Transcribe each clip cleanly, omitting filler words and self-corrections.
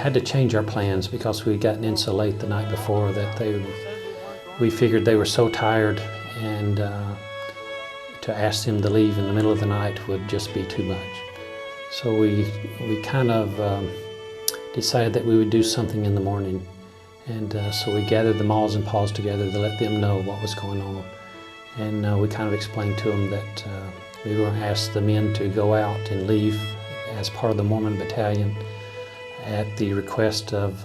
had to change our plans because we had gotten in so late the night before that we figured they were so tired, and to ask them to leave in the middle of the night would just be too much. So we kind of decided that we would do something in the morning. And so we gathered the Maws and Paws together to let them know what was going on. And we kind of explained to them that we were going to ask the men to go out and leave as part of the Mormon Battalion at the request of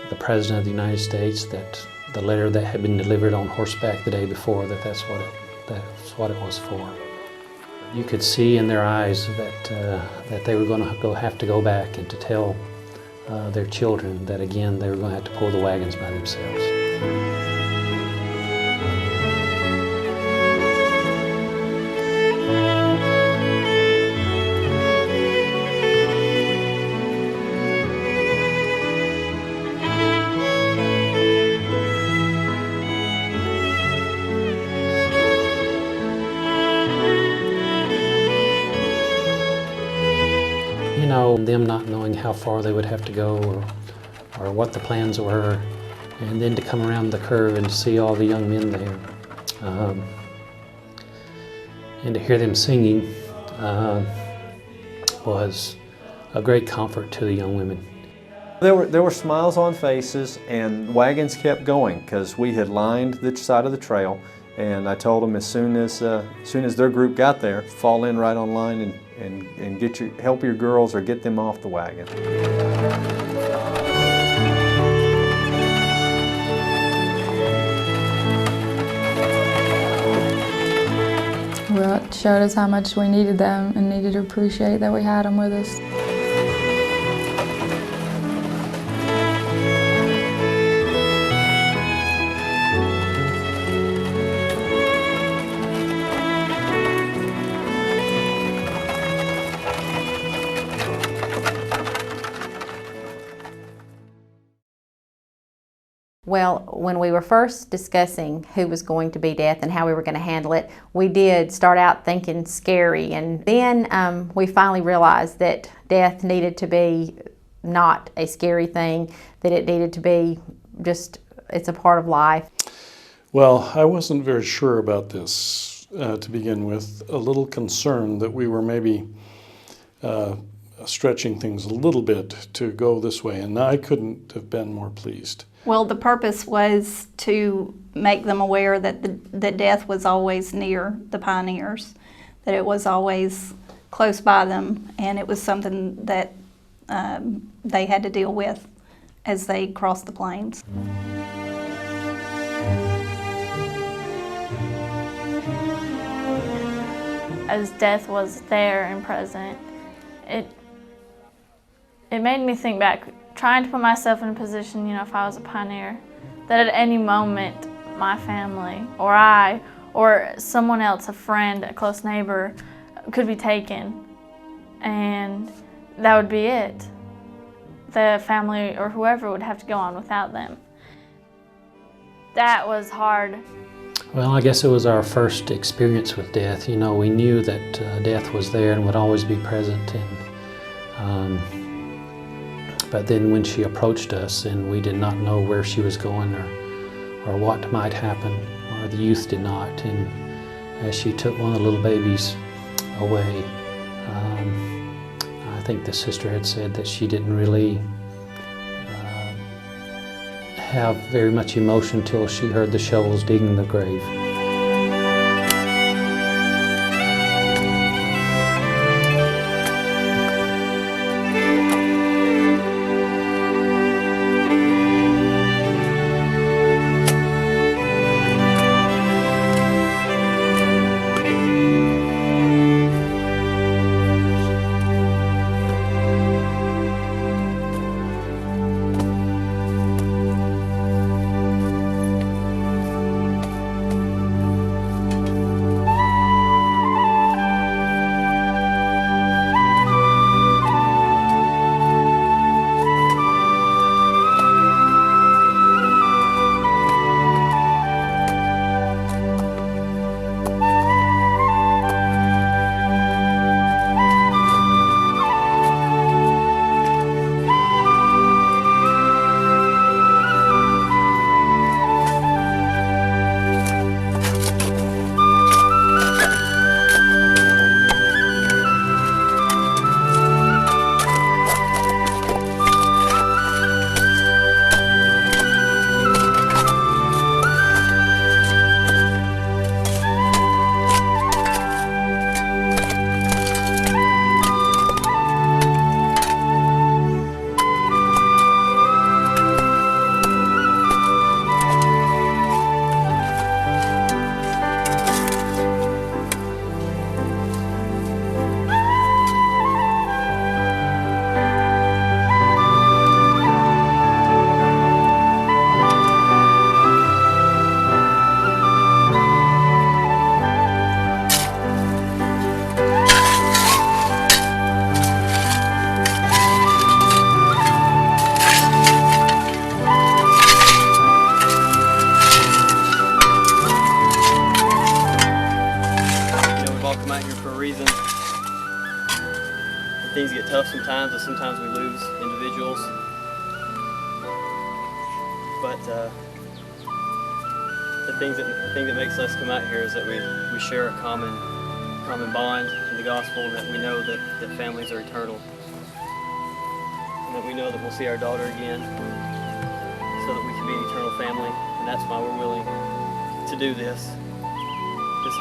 the President of the United States, that the letter that had been delivered on horseback the day before, that's what it was for. You could see in their eyes that they were going to have to go back and to tell their children that again they were going to have to pull the wagons by themselves. You know, them not knowing how far they would have to go or what the plans were, and then to come around the curve and to see all the young men there, and to hear them singing was a great comfort to the young women. There were smiles on faces, and wagons kept going because we had lined the side of the trail, and I told them as soon as their group got there, fall in right on line and help your girls or get them off the wagon. Well, it showed us how much we needed them and needed to appreciate that we had them with us. Well, when we were first discussing who was going to be Death and how we were going to handle it, we did start out thinking scary, and then we finally realized that death needed to be not a scary thing, that it needed to be just, it's a part of life. Well, I wasn't very sure about this to begin with, a little concerned that we were maybe stretching things a little bit to go this way, and I couldn't have been more pleased. Well, the purpose was to make them aware that death was always near the pioneers, that it was always close by them, and it was something that they had to deal with as they crossed the plains. As death was there and present, it made me think back, trying to put myself in a position, you know, if I was a pioneer, that at any moment my family or I or someone else, a friend, a close neighbor, could be taken, and that would be it. The family or whoever would have to go on without them. That was hard. Well, I guess it was our first experience with death. You know, we knew that death was there and would always be present, and but then when she approached us and we did not know where she was going or what might happen, or the youth did not, and as she took one of the little babies away, I think the sister had said that she didn't really have very much emotion till she heard the shovels digging the grave. tough sometimes, and sometimes we lose individuals. But the thing that makes us come out here is that we share a common bond in the gospel, and that we know that families are eternal, and that we know that we'll see our daughter again, so that we can be an eternal family. And that's why we're willing to do this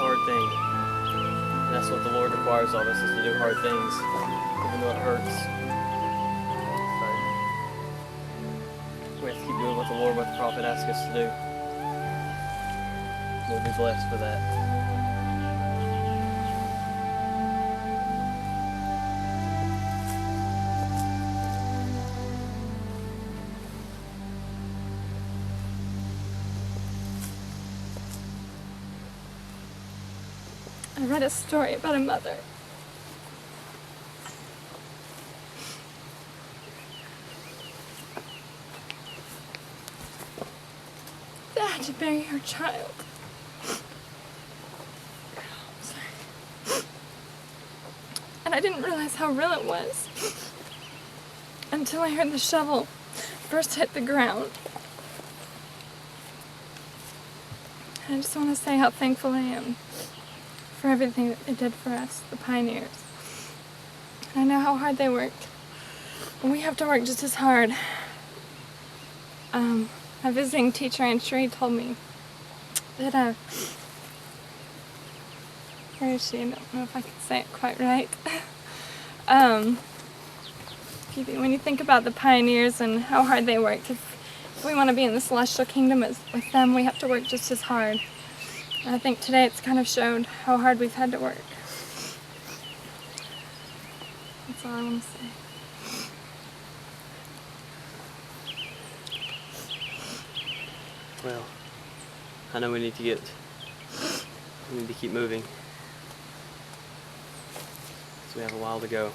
hard thing. And that's what the Lord requires of us, is to do hard things, even though it hurts. But we have to keep doing what the Lord, what the prophet asks us to do. We'll be blessed for that. I read a story about a mother that had to bury her child. Sorry. And I didn't realize how real it was until I heard the shovel first hit the ground. I just want to say how thankful I am for everything that they did for us, the pioneers. And I know how hard they worked. And we have to work just as hard. My visiting teacher, Aunt Cherie, told me that, where is she? I don't know if I can say it quite right. When you think about the pioneers and how hard they worked, if we want to be in the celestial kingdom with them, we have to work just as hard. And I think today it's kind of showed how hard we've had to work. That's all I want to say. Well, I know we need to keep moving. So we have a while to go.